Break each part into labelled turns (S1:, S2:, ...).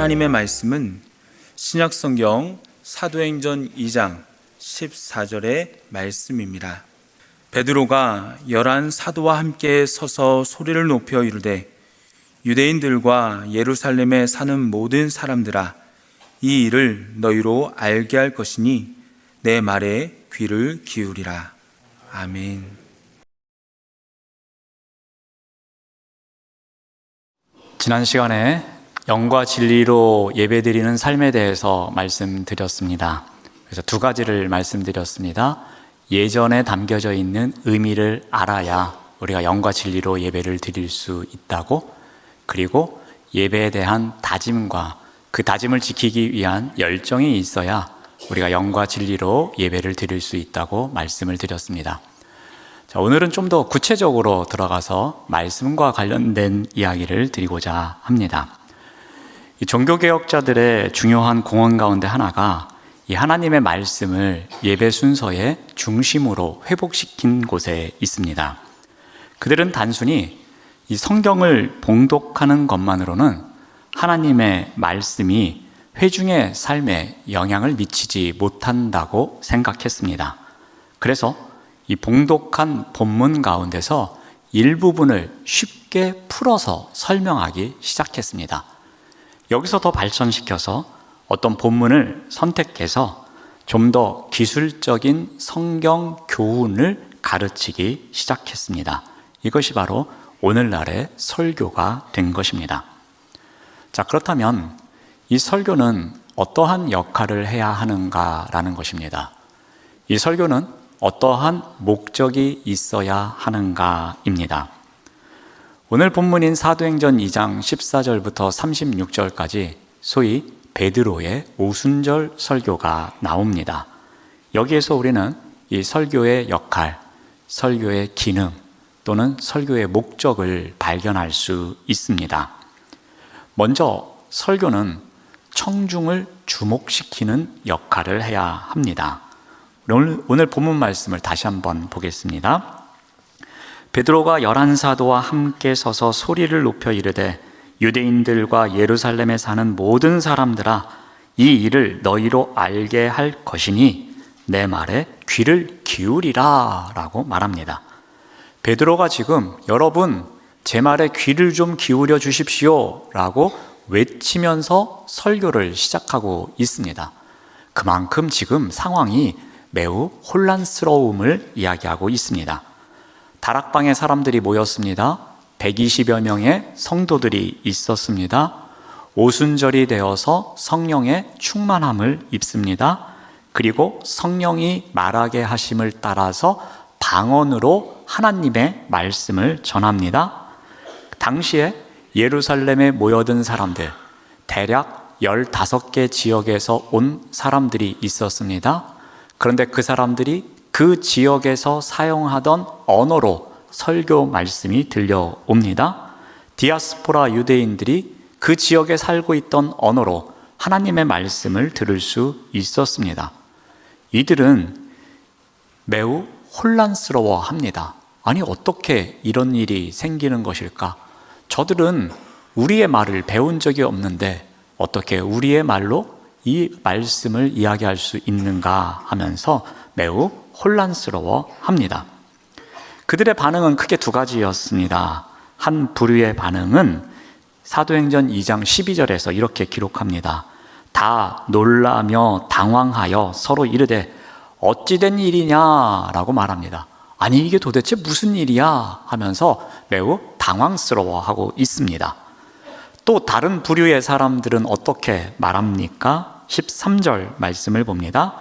S1: 하나님의 말씀은 신약성경 사도행전 2장 14절의 말씀입니다. 베드로가 11 사도와 함께 서서 소리를 높여 이르되 유대인들과 예루살렘에 사는 모든 사람들아, 이 일을 너희로 알게 할 것이니 내 말에 귀를 기울이라. 아멘.
S2: 지난 시간에 영과 진리로 예배드리는 삶에 대해서 말씀드렸습니다. 그래서 두 가지를 말씀드렸습니다. 예전에 담겨져 있는 의미를 알아야 우리가 영과 진리로 예배를 드릴 수 있다고, 그리고 예배에 대한 다짐과 그 다짐을 지키기 위한 열정이 있어야 우리가 영과 진리로 예배를 드릴 수 있다고 말씀을 드렸습니다. 자, 오늘은 좀 더 구체적으로 들어가서 말씀과 관련된 이야기를 드리고자 합니다. 이 종교개혁자들의 중요한 공헌 가운데 하나가 이 하나님의 말씀을 예배 순서의 중심으로 회복시킨 곳에 있습니다. 그들은 단순히 이 성경을 봉독하는 것만으로는 하나님의 말씀이 회중의 삶에 영향을 미치지 못한다고 생각했습니다. 그래서 이 봉독한 본문 가운데서 일부분을 쉽게 풀어서 설명하기 시작했습니다. 여기서 더 발전시켜서 어떤 본문을 선택해서 좀 더 기술적인 성경 교훈을 가르치기 시작했습니다. 이것이 바로 오늘날의 설교가 된 것입니다. 자, 그렇다면 이 설교는 어떠한 역할을 해야 하는가라는 것입니다. 이 설교는 어떠한 목적이 있어야 하는가입니다. 오늘 본문인 사도행전 2장 14절부터 36절까지 소위 베드로의 오순절 설교가 나옵니다. 여기에서 우리는 이 설교의 역할, 설교의 기능 또는 설교의 목적을 발견할 수 있습니다. 먼저 설교는 청중을 주목시키는 역할을 해야 합니다. 오늘 본문 말씀을 다시 한번 보겠습니다. 베드로가 11 사도와 함께 서서 소리를 높여 이르되 유대인들과 예루살렘에 사는 모든 사람들아, 이 일을 너희로 알게 할 것이니 내 말에 귀를 기울이라 라고 말합니다. 베드로가 지금 여러분 제 말에 귀를 좀 기울여 주십시오 라고 외치면서 설교를 시작하고 있습니다. 그만큼 지금 상황이 매우 혼란스러움을 이야기하고 있습니다. 다락방에 사람들이 모였습니다. 120여 명의 성도들이 있었습니다. 오순절이 되어서 성령의 충만함을 입습니다. 그리고 성령이 말하게 하심을 따라서 방언으로 하나님의 말씀을 전합니다. 당시에 예루살렘에 모여든 사람들, 대략 15개 지역에서 온 사람들이 있었습니다. 그런데 그 사람들이 그 지역에서 사용하던 언어로 설교 말씀이 들려옵니다. 디아스포라 유대인들이 그 지역에 살고 있던 언어로 하나님의 말씀을 들을 수 있었습니다. 이들은 매우 혼란스러워합니다. 아니, 어떻게 이런 일이 생기는 것일까? 저들은 우리의 말을 배운 적이 없는데 어떻게 우리의 말로 이 말씀을 이야기할 수 있는가 하면서 매우 혼란스러워합니다. 그들의 반응은 크게 두 가지였습니다. 한 부류의 반응은 사도행전 2장 12절에서 이렇게 기록합니다. 다 놀라며 당황하여 서로 이르되 어찌된 일이냐라고 말합니다. 아니, 이게 도대체 무슨 일이야 하면서 매우 당황스러워하고 있습니다. 또 다른 부류의 사람들은 어떻게 말합니까? 13절 말씀을 봅니다.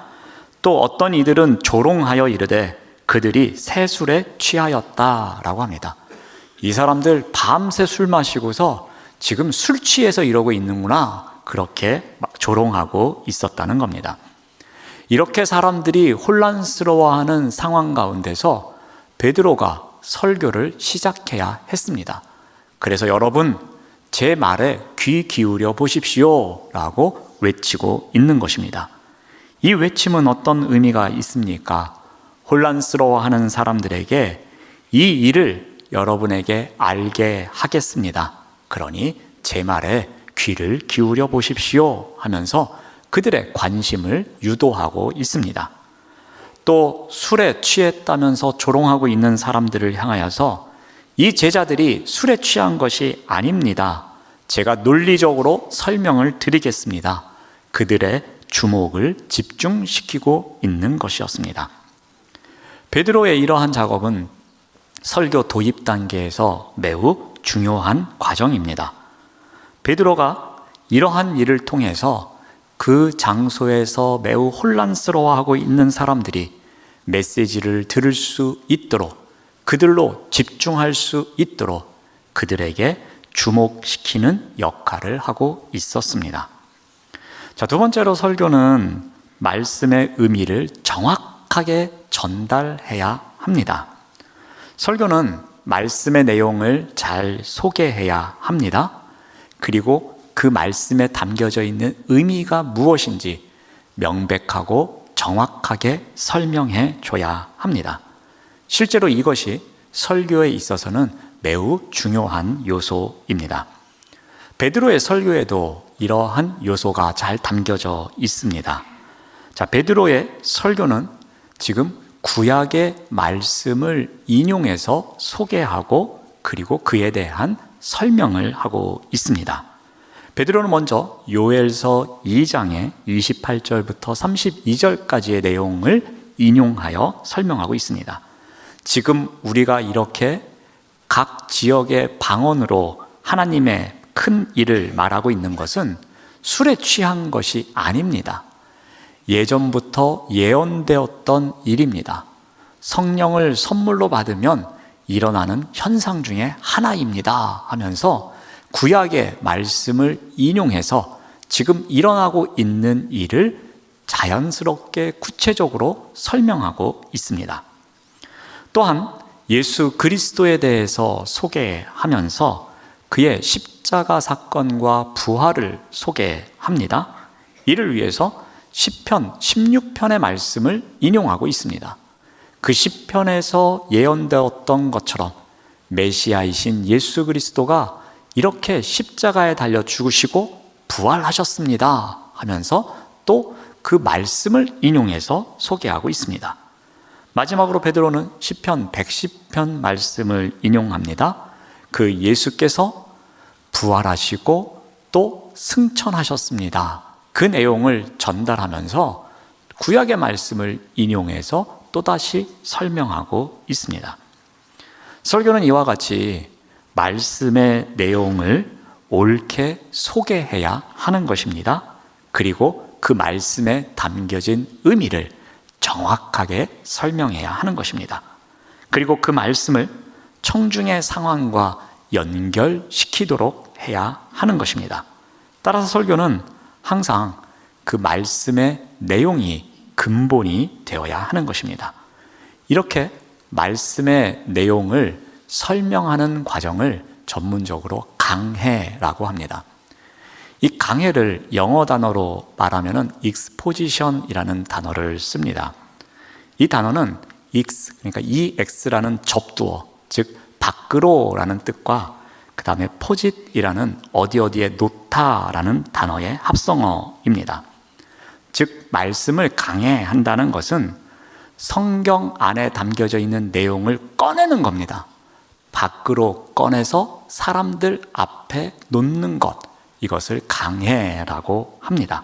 S2: 또 어떤 이들은 조롱하여 이르되 그들이 새술에 취하였다라고 합니다. 이 사람들 밤새 술 마시고서 지금 술 취해서 이러고 있는구나, 그렇게 막 조롱하고 있었다는 겁니다. 이렇게 사람들이 혼란스러워하는 상황 가운데서 베드로가 설교를 시작해야 했습니다. 그래서 여러분 제 말에 귀 기울여 보십시오 라고 외치고 있는 것입니다. 이 외침은 어떤 의미가 있습니까? 혼란스러워하는 사람들에게 이 일을 여러분에게 알게 하겠습니다. 그러니 제 말에 귀를 기울여 보십시오 하면서 그들의 관심을 유도하고 있습니다. 또 술에 취했다면서 조롱하고 있는 사람들을 향하여서 이 제자들이 술에 취한 것이 아닙니다. 제가 논리적으로 설명을 드리겠습니다. 그들의 주목을 집중시키고 있는 것이었습니다. 베드로의 이러한 작업은 설교 도입 단계에서 매우 중요한 과정입니다. 베드로가 이러한 일을 통해서 그 장소에서 매우 혼란스러워하고 있는 사람들이 메시지를 들을 수 있도록, 그들로 집중할 수 있도록 그들에게 주목시키는 역할을 하고 있었습니다. 자, 두 번째로 설교는 말씀의 의미를 정확하게 전달해야 합니다. 설교는 말씀의 내용을 잘 소개해야 합니다. 그리고 그 말씀에 담겨져 있는 의미가 무엇인지 명백하고 정확하게 설명해 줘야 합니다. 실제로 이것이 설교에 있어서는 매우 중요한 요소입니다. 베드로의 설교에도 이러한 요소가 잘 담겨져 있습니다. 자, 베드로의 설교는 지금 구약의 말씀을 인용해서 소개하고 그리고 그에 대한 설명을 하고 있습니다. 베드로는 먼저 요엘서 2장의 28절부터 32절까지의 내용을 인용하여 설명하고 있습니다. 지금 우리가 이렇게 각 지역의 방언으로 하나님의 큰 일을 말하고 있는 것은 술에 취한 것이 아닙니다. 예전부터 예언되었던 일입니다. 성령을 선물로 받으면 일어나는 현상 중에 하나입니다 하면서 구약의 말씀을 인용해서 지금 일어나고 있는 일을 자연스럽게 구체적으로 설명하고 있습니다. 또한 예수 그리스도에 대해서 소개하면서 그의 십자가 사건과 부활을 소개합니다. 이를 위해서 시편 16편의 말씀을 인용하고 있습니다. 그 시편에서 예언되었던 것처럼 메시아이신 예수 그리스도가 이렇게 십자가에 달려 죽으시고 부활하셨습니다 하면서 또 그 말씀을 인용해서 소개하고 있습니다. 마지막으로 베드로는 시편 110편 말씀을 인용합니다. 그 예수께서 부활하시고 또 승천하셨습니다. 그 내용을 전달하면서 구약의 말씀을 인용해서 또다시 설명하고 있습니다. 설교는 이와 같이 말씀의 내용을 옳게 소개해야 하는 것입니다. 그리고 그 말씀에 담겨진 의미를 정확하게 설명해야 하는 것입니다. 그리고 그 말씀을 청중의 상황과 연결시키도록 해야 하는 것입니다. 따라서 설교는 항상 그 말씀의 내용이 근본이 되어야 하는 것입니다. 이렇게 말씀의 내용을 설명하는 과정을 전문적으로 강해라고 합니다. 이 강해를 영어 단어로 말하면 exposition이라는 단어를 씁니다. 이 단어는 그러니까 ex라는 접두어, 즉 밖으로라는 뜻과 그 다음에 posit이라는 어디에 놓다라는 단어의 합성어입니다. 즉 말씀을 강해한다는 것은 성경 안에 담겨져 있는 내용을 꺼내는 겁니다. 밖으로 꺼내서 사람들 앞에 놓는 것, 이것을 강해라고 합니다.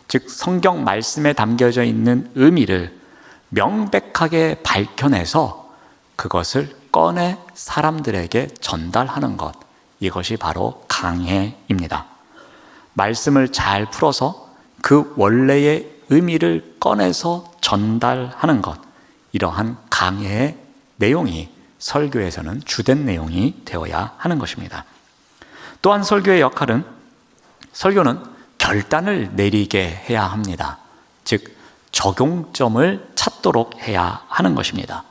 S2: 즉 성경 말씀에 담겨져 있는 의미를 명백하게 밝혀내서 그것을 꺼내 사람들에게 전달하는 것, 이것이 바로 강해입니다. 말씀을 잘 풀어서 그 원래의 의미를 꺼내서 전달하는 것, 이러한 강해의 내용이 설교에서는 주된 내용이 되어야 하는 것입니다. 또한 설교는 결단을 내리게 해야 합니다. 즉 적용점을 찾도록 해야 하는 것입니다.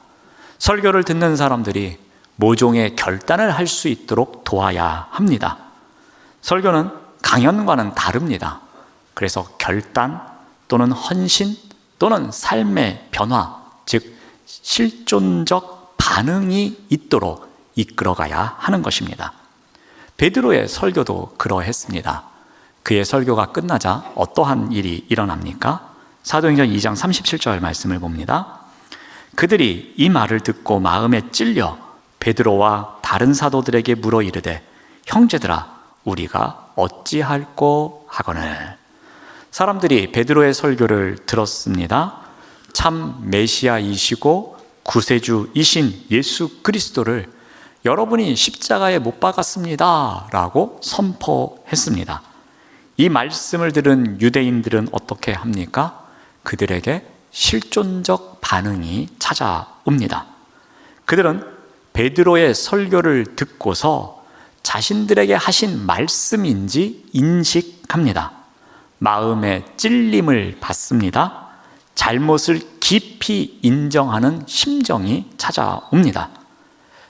S2: 설교를 듣는 사람들이 모종의 결단을 할 수 있도록 도와야 합니다. 설교는 강연과는 다릅니다. 그래서 결단 또는 헌신 또는 삶의 변화, 즉 실존적 반응이 있도록 이끌어가야 하는 것입니다. 베드로의 설교도 그러했습니다. 그의 설교가 끝나자 어떠한 일이 일어납니까? 사도행전 2장 37절 말씀을 봅니다. 그들이 이 말을 듣고 마음에 찔려 베드로와 다른 사도들에게 물어 이르되 형제들아 우리가 어찌할꼬 하거늘. 사람들이 베드로의 설교를 들었습니다. 참 메시아이시고 구세주이신 예수 그리스도를 여러분이 십자가에 못 박았습니다 라고 선포했습니다. 이 말씀을 들은 유대인들은 어떻게 합니까? 그들에게 실존적 반응이 찾아옵니다. 그들은 베드로의 설교를 듣고서 자신들에게 하신 말씀인지 인식합니다. 마음의 찔림을 받습니다. 잘못을 깊이 인정하는 심정이 찾아옵니다.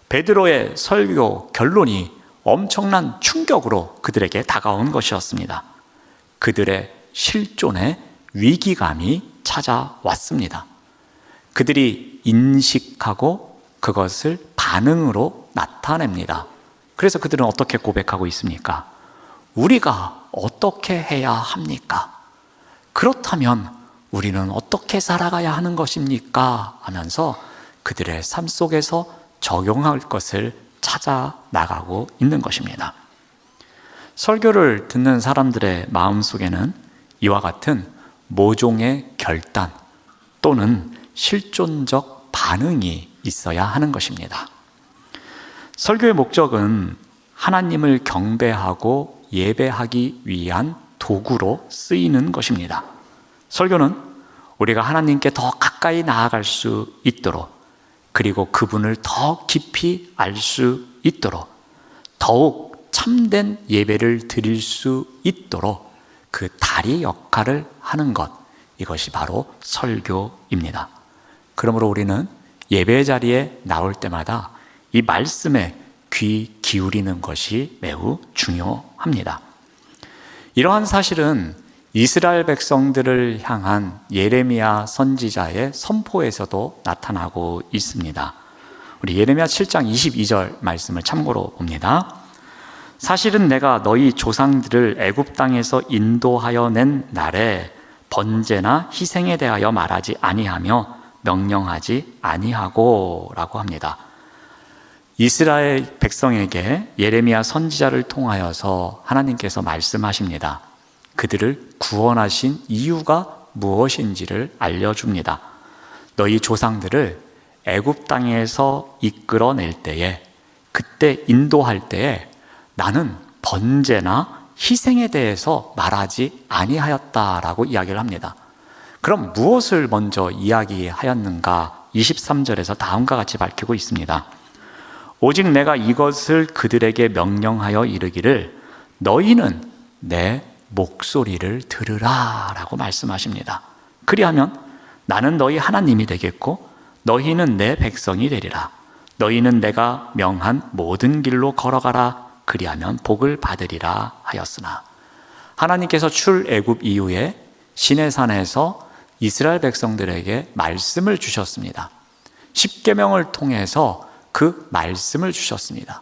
S2: 베드로의 설교 결론이 엄청난 충격으로 그들에게 다가온 것이었습니다. 그들의 실존의 위기감이 찾아왔습니다. 그들이 인식하고 그것을 반응으로 나타냅니다. 그래서 그들은 어떻게 고백하고 있습니까? 우리가 어떻게 해야 합니까? 그렇다면 우리는 어떻게 살아가야 하는 것입니까? 하면서 그들의 삶 속에서 적용할 것을 찾아 나가고 있는 것입니다. 설교를 듣는 사람들의 마음속에는 이와 같은 모종의 결단 또는 실존적 반응이 있어야 하는 것입니다. 설교의 목적은 하나님을 경배하고 예배하기 위한 도구로 쓰이는 것입니다. 설교는 우리가 하나님께 더 가까이 나아갈 수 있도록, 그리고 그분을 더 깊이 알 수 있도록, 더욱 참된 예배를 드릴 수 있도록 그 다리 역할을 하는 것, 이것이 바로 설교입니다. 그러므로 우리는 예배 자리에 나올 때마다 이 말씀에 귀 기울이는 것이 매우 중요합니다. 이러한 사실은 이스라엘 백성들을 향한 예레미야 선지자의 선포에서도 나타나고 있습니다. 우리 예레미야 7장 22절 말씀을 참고로 봅니다. 사실은 내가 너희 조상들을 애굽 땅에서 인도하여 낸 날에 번제나 희생에 대하여 말하지 아니하며 명령하지 아니하고 라고 합니다. 이스라엘 백성에게 예레미야 선지자를 통하여서 하나님께서 말씀하십니다. 그들을 구원하신 이유가 무엇인지를 알려줍니다. 너희 조상들을 애굽 땅에서 이끌어낼 때에, 그때 인도할 때에 나는 번제나 희생에 대해서 말하지 아니하였다라고 이야기를 합니다. 그럼 무엇을 먼저 이야기하였는가? 23절에서 다음과 같이 밝히고 있습니다. 오직 내가 이것을 그들에게 명령하여 이르기를 너희는 내 목소리를 들으라 라고 말씀하십니다. 그리하면 나는 너희 하나님이 되겠고 너희는 내 백성이 되리라. 너희는 내가 명한 모든 길로 걸어가라. 그리하면 복을 받으리라 하였으나, 하나님께서 출애굽 이후에 시내산에서 이스라엘 백성들에게 말씀을 주셨습니다. 십계명을 통해서 그 말씀을 주셨습니다.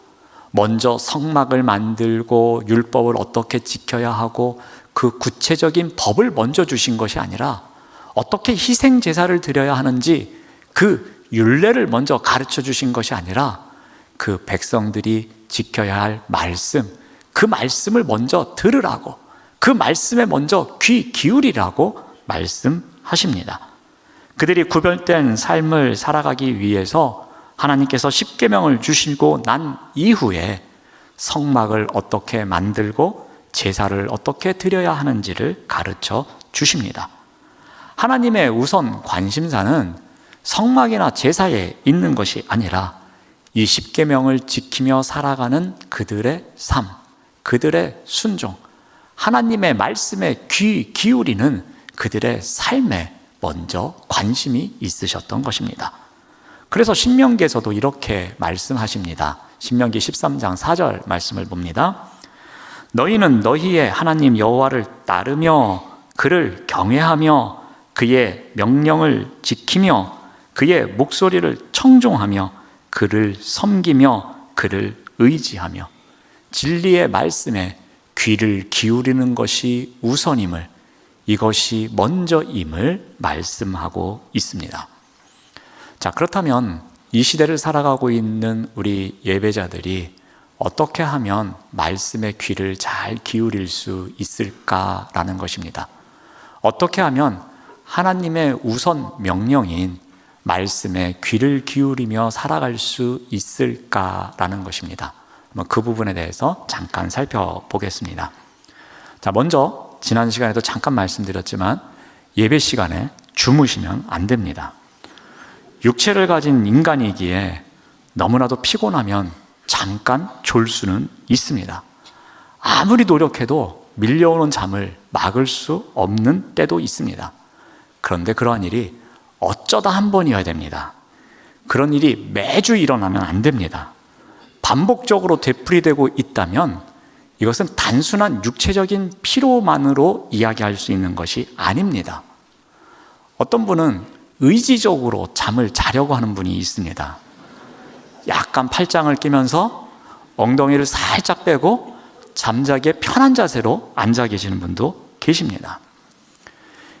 S2: 먼저 성막을 만들고 율법을 어떻게 지켜야 하고 그 구체적인 법을 먼저 주신 것이 아니라 어떻게 희생 제사를 드려야 하는지 그 율례를 먼저 가르쳐 주신 것이 아니라 그 백성들이 지켜야 할 말씀, 그 말씀을 먼저 들으라고, 그 말씀에 먼저 귀 기울이라고 말씀하십니다. 그들이 구별된 삶을 살아가기 위해서 하나님께서 십계명을 주시고 난 이후에 성막을 어떻게 만들고 제사를 어떻게 드려야 하는지를 가르쳐 주십니다. 하나님의 우선 관심사는 성막이나 제사에 있는 것이 아니라 이 십계명을 지키며 살아가는 그들의 삶, 그들의 순종, 하나님의 말씀에 귀 기울이는 그들의 삶에 먼저 관심이 있으셨던 것입니다. 그래서 신명기에서도 이렇게 말씀하십니다. 신명기 13장 4절 말씀을 봅니다. 너희는 너희의 하나님 여호와를 따르며 그를 경외하며 그의 명령을 지키며 그의 목소리를 청종하며 그를 섬기며 그를 의지하며 진리의 말씀에 귀를 기울이는 것이 우선임을, 이것이 먼저임을 말씀하고 있습니다. 자, 그렇다면 이 시대를 살아가고 있는 우리 예배자들이 어떻게 하면 말씀의 귀를 잘 기울일 수 있을까라는 것입니다. 어떻게 하면 하나님의 우선 명령인 말씀에 귀를 기울이며 살아갈 수 있을까라는 것입니다. 그 부분에 대해서 잠깐 살펴보겠습니다. 자, 먼저 지난 시간에도 잠깐 말씀드렸지만 예배 시간에 주무시면 안 됩니다. 육체를 가진 인간이기에 너무나도 피곤하면 잠깐 졸 수는 있습니다. 아무리 노력해도 밀려오는 잠을 막을 수 없는 때도 있습니다. 그런데 그러한 일이 어쩌다 한 번이어야 됩니다. 그런 일이 매주 일어나면 안 됩니다. 반복적으로 되풀이되고 있다면 이것은 단순한 육체적인 피로만으로 이야기할 수 있는 것이 아닙니다. 어떤 분은 의지적으로 잠을 자려고 하는 분이 있습니다. 약간 팔짱을 끼면서 엉덩이를 살짝 빼고 잠자기에 편한 자세로 앉아 계시는 분도 계십니다.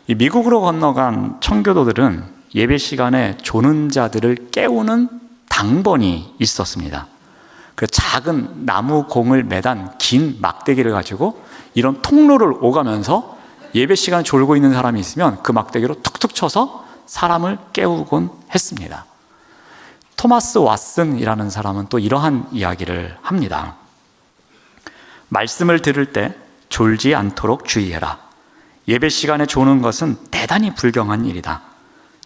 S2: 이 미국으로 건너간 청교도들은 예배 시간에 조는 자들을 깨우는 당번이 있었습니다. 그 작은 나무 공을 매단 긴 막대기를 가지고 이런 통로를 오가면서 예배 시간에 졸고 있는 사람이 있으면 그 막대기로 툭툭 쳐서 사람을 깨우곤 했습니다. 토마스 왓슨이라는 사람은 또 이러한 이야기를 합니다. 말씀을 들을 때 졸지 않도록 주의해라. 예배 시간에 조는 것은 대단히 불경한 일이다.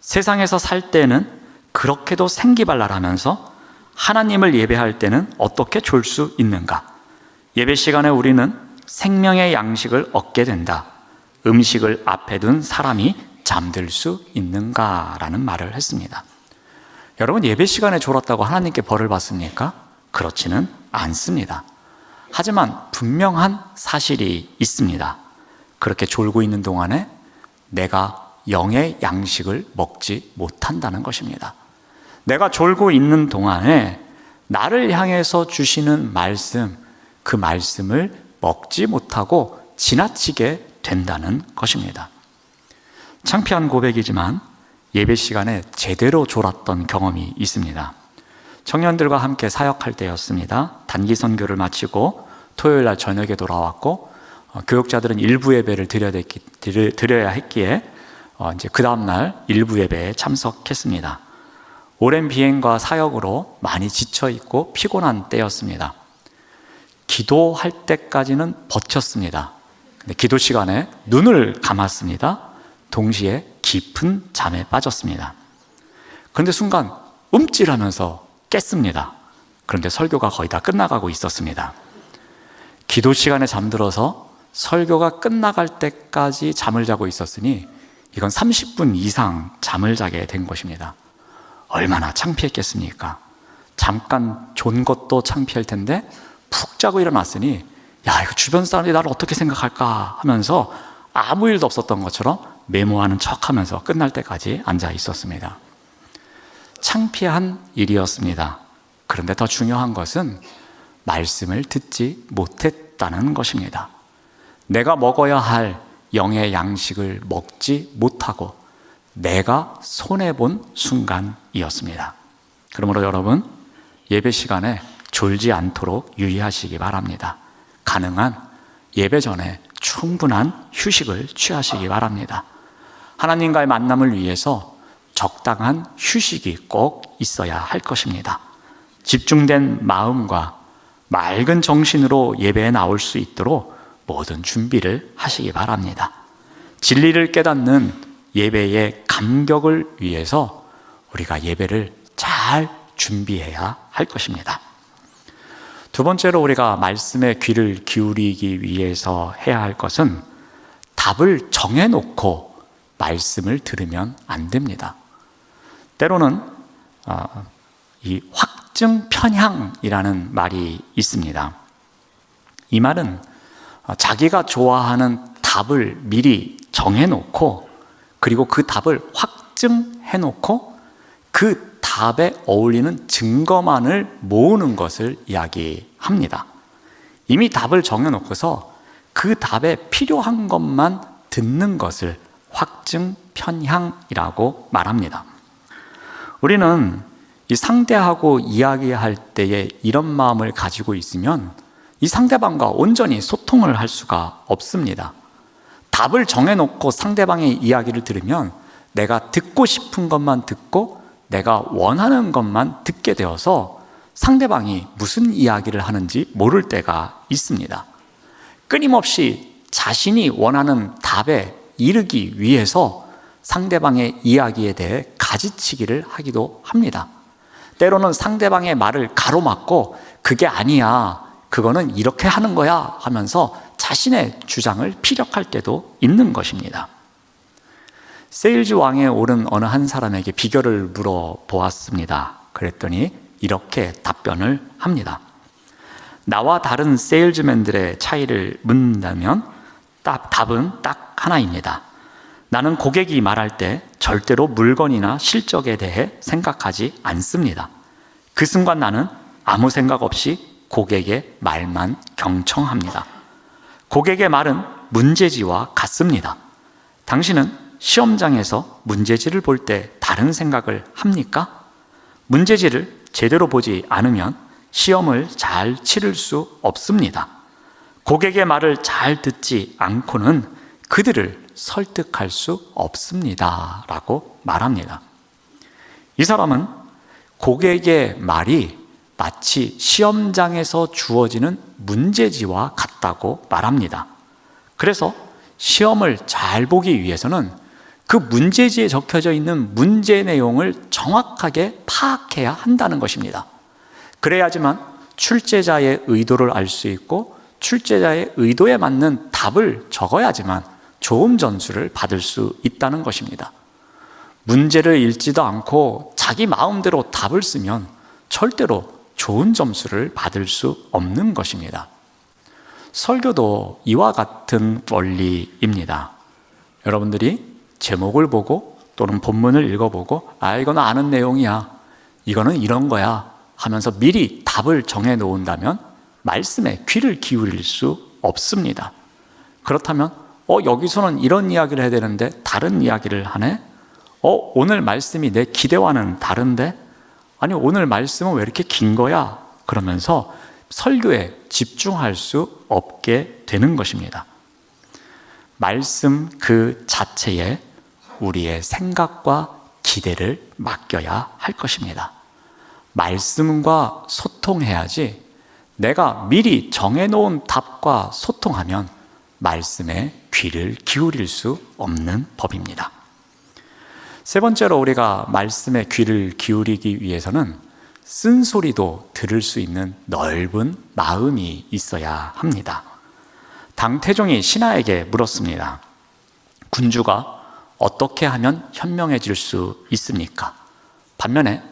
S2: 세상에서 살 때는 그렇게도 생기발랄하면서 하나님을 예배할 때는 어떻게 졸 수 있는가? 예배 시간에 우리는 생명의 양식을 얻게 된다. 음식을 앞에 둔 사람이 잠들 수 있는가라는 말을 했습니다. 여러분, 예배 시간에 졸았다고 하나님께 벌을 받습니까? 그렇지는 않습니다. 하지만 분명한 사실이 있습니다. 그렇게 졸고 있는 동안에 내가 영의 양식을 먹지 못한다는 것입니다. 내가 졸고 있는 동안에 나를 향해서 주시는 말씀, 그 말씀을 먹지 못하고 지나치게 된다는 것입니다. 창피한 고백이지만 예배 시간에 제대로 졸았던 경험이 있습니다. 청년들과 함께 사역할 때였습니다. 단기 선교를 마치고 토요일 날 저녁에 돌아왔고 교육자들은 일부 예배를 드려야 했기에 이제 그 다음 날 일부 예배에 참석했습니다. 오랜 비행과 사역으로 많이 지쳐 있고 피곤한 때였습니다. 기도할 때까지는 버텼습니다. 근데 기도 시간에 눈을 감았습니다. 동시에 깊은 잠에 빠졌습니다. 그런데 순간 움찔하면서 깼습니다. 그런데 설교가 거의 다 끝나가고 있었습니다. 기도 시간에 잠들어서 설교가 끝나갈 때까지 잠을 자고 있었으니 이건 30분 이상 잠을 자게 된 것입니다. 얼마나 창피했겠습니까? 잠깐 존 것도 창피할 텐데 푹 자고 일어났으니 야, 이거 주변 사람들이 나를 어떻게 생각할까 하면서 아무 일도 없었던 것처럼 메모하는 척하면서 끝날 때까지 앉아 있었습니다. 창피한 일이었습니다. 그런데 더 중요한 것은 말씀을 듣지 못했다는 것입니다. 내가 먹어야 할 영의 양식을 먹지 못하고 내가 손해본 순간이었습니다. 그러므로 여러분, 예배 시간에 졸지 않도록 유의하시기 바랍니다. 가능한 예배 전에 충분한 휴식을 취하시기 바랍니다. 하나님과의 만남을 위해서 적당한 휴식이 꼭 있어야 할 것입니다. 집중된 마음과 맑은 정신으로 예배에 나올 수 있도록 모든 준비를 하시기 바랍니다. 진리를 깨닫는 예배의 감격을 위해서 우리가 예배를 잘 준비해야 할 것입니다. 두 번째로 우리가 말씀에 귀를 기울이기 위해서 해야 할 것은 답을 정해놓고 말씀을 들으면 안 됩니다. 때로는 이 확증 편향이라는 말이 있습니다. 이 말은 자기가 좋아하는 답을 미리 정해놓고 그리고 그 답을 확증해놓고 그 답에 어울리는 증거만을 모으는 것을 이야기합니다. 이미 답을 정해놓고서 그 답에 필요한 것만 듣는 것을 확증 편향이라고 말합니다. 우리는 이 상대하고 이야기할 때에 이런 마음을 가지고 있으면 이 상대방과 온전히 소통을 할 수가 없습니다. 답을 정해놓고 상대방의 이야기를 들으면 내가 듣고 싶은 것만 듣고 내가 원하는 것만 듣게 되어서 상대방이 무슨 이야기를 하는지 모를 때가 있습니다. 끊임없이 자신이 원하는 답에 이르기 위해서 상대방의 이야기에 대해 가지치기를 하기도 합니다. 때로는 상대방의 말을 가로막고 그게 아니야, 그거는 이렇게 하는 거야 하면서 자신의 주장을 피력할 때도 있는 것입니다. 세일즈 왕에 오른 어느 한 사람에게 비결을 물어보았습니다. 그랬더니 이렇게 답변을 합니다. 나와 다른 세일즈맨들의 차이를 묻는다면 답은 딱 하나입니다. 나는 고객이 말할 때 절대로 물건이나 실적에 대해 생각하지 않습니다. 그 순간 나는 아무 생각 없이 고객의 말만 경청합니다. 고객의 말은 문제지와 같습니다. 당신은 시험장에서 문제지를 볼 때 다른 생각을 합니까? 문제지를 제대로 보지 않으면 시험을 잘 치를 수 없습니다. 고객의 말을 잘 듣지 않고는 그들을 설득할 수 없습니다. 라고 말합니다. 이 사람은 고객의 말이 마치 시험장에서 주어지는 문제지와 같다고 말합니다. 그래서 시험을 잘 보기 위해서는 그 문제지에 적혀져 있는 문제 내용을 정확하게 파악해야 한다는 것입니다. 그래야지만 출제자의 의도를 알 수 있고 출제자의 의도에 맞는 답을 적어야지만 좋은 점수를 받을 수 있다는 것입니다. 문제를 읽지도 않고 자기 마음대로 답을 쓰면 절대로 좋은 점수를 받을 수 없는 것입니다. 설교도 이와 같은 원리입니다. 여러분들이 제목을 보고 또는 본문을 읽어보고 이거는 아는 내용이야, 이거는 이런 거야 하면서 미리 답을 정해 놓은다면 말씀에 귀를 기울일 수 없습니다. 그렇다면 여기서는 이런 이야기를 해야 되는데 다른 이야기를 하네? 오늘 말씀이 내 기대와는 다른데? 아니, 오늘 말씀은 왜 이렇게 긴 거야? 그러면서 설교에 집중할 수 없게 되는 것입니다. 말씀 그 자체에 우리의 생각과 기대를 맡겨야 할 것입니다. 말씀과 소통해야지 내가 미리 정해놓은 답과 소통하면 말씀에 귀를 기울일 수 없는 법입니다. 세 번째로 우리가 말씀에 귀를 기울이기 위해서는 쓴소리도 들을 수 있는 넓은 마음이 있어야 합니다. 당태종이 신하에게 물었습니다. 군주가 어떻게 하면 현명해질 수 있습니까? 반면에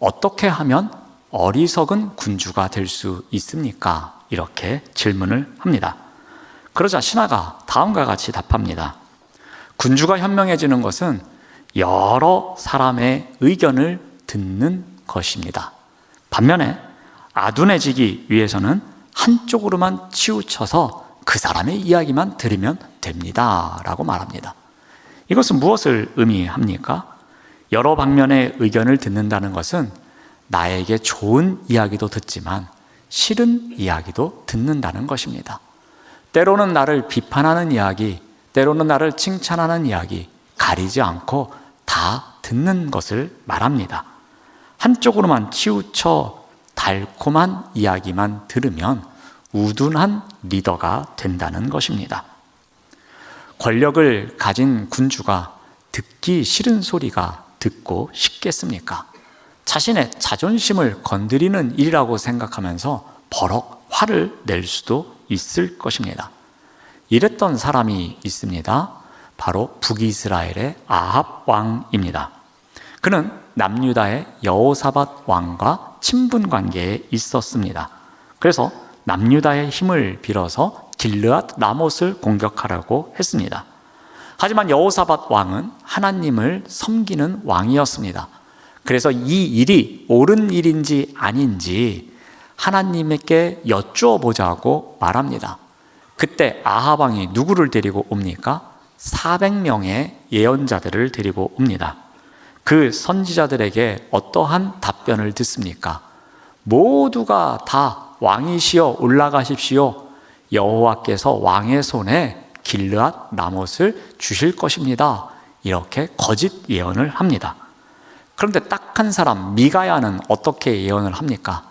S2: 어떻게 하면 어리석은 군주가 될 수 있습니까? 이렇게 질문을 합니다. 그러자 신하가 다음과 같이 답합니다. 군주가 현명해지는 것은 여러 사람의 의견을 듣는 것입니다. 반면에 아둔해지기 위해서는 한쪽으로만 치우쳐서 그 사람의 이야기만 들으면 됩니다. 라고 말합니다. 이것은 무엇을 의미합니까? 여러 방면의 의견을 듣는다는 것은 나에게 좋은 이야기도 듣지만 싫은 이야기도 듣는다는 것입니다. 때로는 나를 비판하는 이야기, 때로는 나를 칭찬하는 이야기, 가리지 않고 다 듣는 것을 말합니다. 한쪽으로만 치우쳐 달콤한 이야기만 들으면 우둔한 리더가 된다는 것입니다. 권력을 가진 군주가 듣기 싫은 소리가 듣고 싶겠습니까? 자신의 자존심을 건드리는 일이라고 생각하면서 버럭 화를 낼 수도 있을 것입니다. 이랬던 사람이 있습니다. 바로 북이스라엘의 아합 왕입니다. 그는 남유다의 여호사밧 왕과 친분 관계에 있었습니다. 그래서 남유다의 힘을 빌어서 길르앗 라못을 공격하려고 했습니다. 하지만 여호사밧 왕은 하나님을 섬기는 왕이었습니다. 그래서 이 일이 옳은 일인지 아닌지 하나님께 여쭈어 보자고 말합니다. 그때 아합 왕이 누구를 데리고 옵니까? 400명의 예언자들을 데리고 옵니다. 그 선지자들에게 어떠한 답변을 듣습니까? 모두가 다 왕이시여 올라가십시오. 여호와께서 왕의 손에 길르앗 라못을 주실 것입니다. 이렇게 거짓 예언을 합니다. 그런데 딱 한 사람 미가야는 어떻게 예언을 합니까?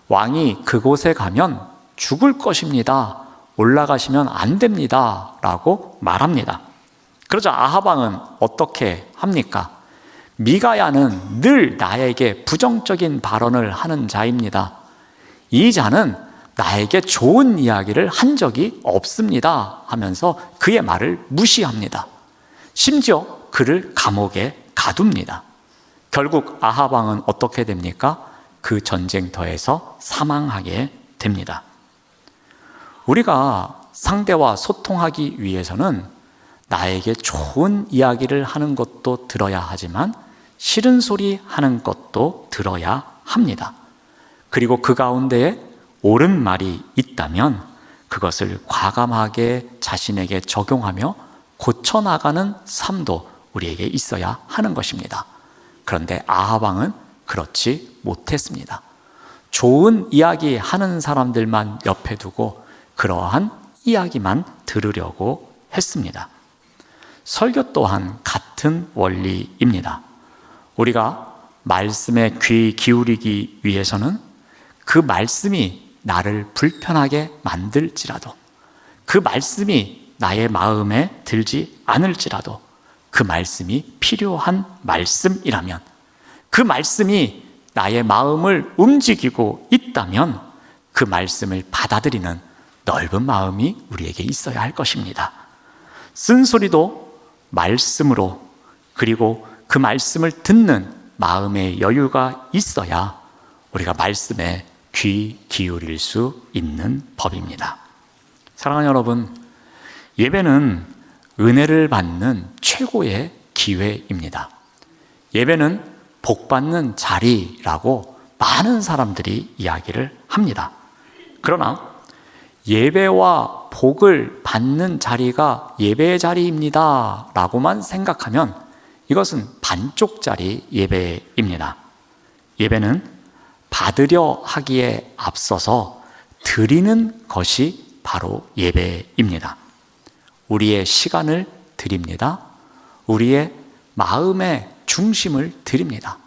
S2: 왕이 그곳에 가면 죽을 것입니다. 올라가시면 안 됩니다. 라고 말합니다. 그러자 아합 왕은 어떻게 합니까? 미가야는 늘 나에게 부정적인 발언을 하는 자입니다. 이 자는 나에게 좋은 이야기를 한 적이 없습니다 하면서 그의 말을 무시합니다. 심지어 그를 감옥에 가둡니다. 결국 아합 왕은 어떻게 됩니까? 그 전쟁터에서 사망하게 됩니다. 우리가 상대와 소통하기 위해서는 나에게 좋은 이야기를 하는 것도 들어야 하지만 싫은 소리 하는 것도 들어야 합니다. 그리고 그 가운데에 옳은 말이 있다면 그것을 과감하게 자신에게 적용하며 고쳐나가는 삶도 우리에게 있어야 하는 것입니다. 그런데 아합 왕은 그렇지 못했습니다. 좋은 이야기 하는 사람들만 옆에 두고 그러한 이야기만 들으려고 했습니다. 설교 또한 같은 원리입니다. 우리가 말씀에 귀 기울이기 위해서는 그 말씀이 나를 불편하게 만들지라도, 그 말씀이 나의 마음에 들지 않을지라도 그 말씀이 필요한 말씀이라면, 그 말씀이 나의 마음을 움직이고 있다면 그 말씀을 받아들이는 넓은 마음이 우리에게 있어야 할 것입니다. 쓴소리도 말씀으로, 그리고 그 말씀을 듣는 마음의 여유가 있어야 우리가 말씀에 귀 기울일 수 있는 법입니다. 사랑하는 여러분, 예배는 은혜를 받는 최고의 기회입니다. 예배는 복받는 자리라고 많은 사람들이 이야기를 합니다. 그러나 예배와 복을 받는 자리가 예배의 자리입니다 라고만 생각하면 이것은 반쪽짜리 예배입니다. 예배는 받으려 하기에 앞서서 드리는 것이 바로 예배입니다. 우리의 시간을 드립니다. 우리의 마음의 중심을 드립니다.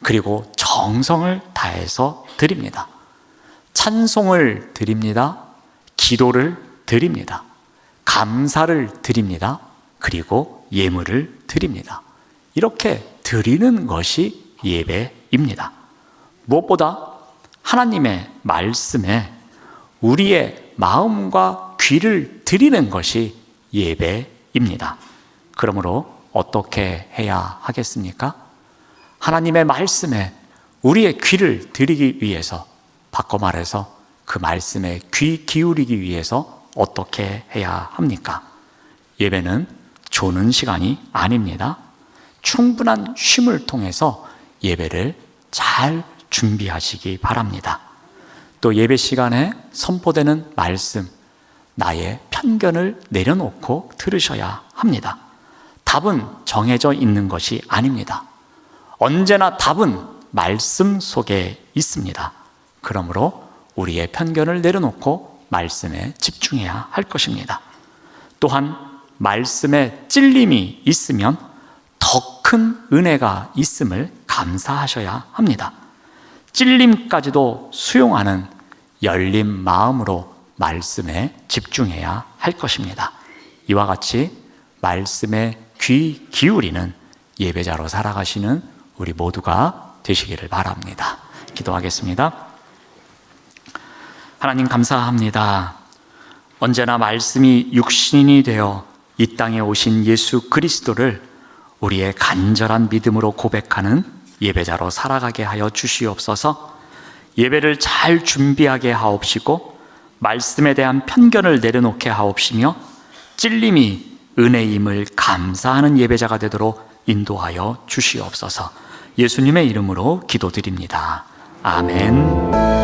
S2: 그리고 정성을 다해서 드립니다. 찬송을 드립니다. 기도를 드립니다. 감사를 드립니다. 그리고 예물을 드립니다. 이렇게 드리는 것이 예배입니다. 무엇보다 하나님의 말씀에 우리의 마음과 귀를 드리는 것이 예배입니다. 그러므로 어떻게 해야 하겠습니까? 하나님의 말씀에 우리의 귀를 드리기 위해서, 바꿔 말해서 그 말씀에 귀 기울이기 위해서 어떻게 해야 합니까? 예배는 조는 시간이 아닙니다. 충분한 쉼을 통해서 예배를 잘 준비하시기 바랍니다. 또 예배 시간에 선포되는 말씀, 나의 편견을 내려놓고 들으셔야 합니다. 답은 정해져 있는 것이 아닙니다. 언제나 답은 말씀 속에 있습니다. 그러므로 우리의 편견을 내려놓고 말씀에 집중해야 할 것입니다. 또한 말씀에 찔림이 있으면 더 큰 은혜가 있음을 감사하셔야 합니다. 찔림까지도 수용하는 열린 마음으로 말씀에 집중해야 할 것입니다. 이와 같이 말씀에 귀 기울이는 예배자로 살아가시는 우리 모두가 되시기를 바랍니다. 기도하겠습니다. 하나님 감사합니다. 언제나 말씀이 육신이 되어 이 땅에 오신 예수 그리스도를 우리의 간절한 믿음으로 고백하는 예배자로 살아가게 하여 주시옵소서. 예배를 잘 준비하게 하옵시고 말씀에 대한 편견을 내려놓게 하옵시며 찔림이 은혜임을 감사하는 예배자가 되도록 인도하여 주시옵소서. 예수님의 이름으로 기도드립니다. 아멘.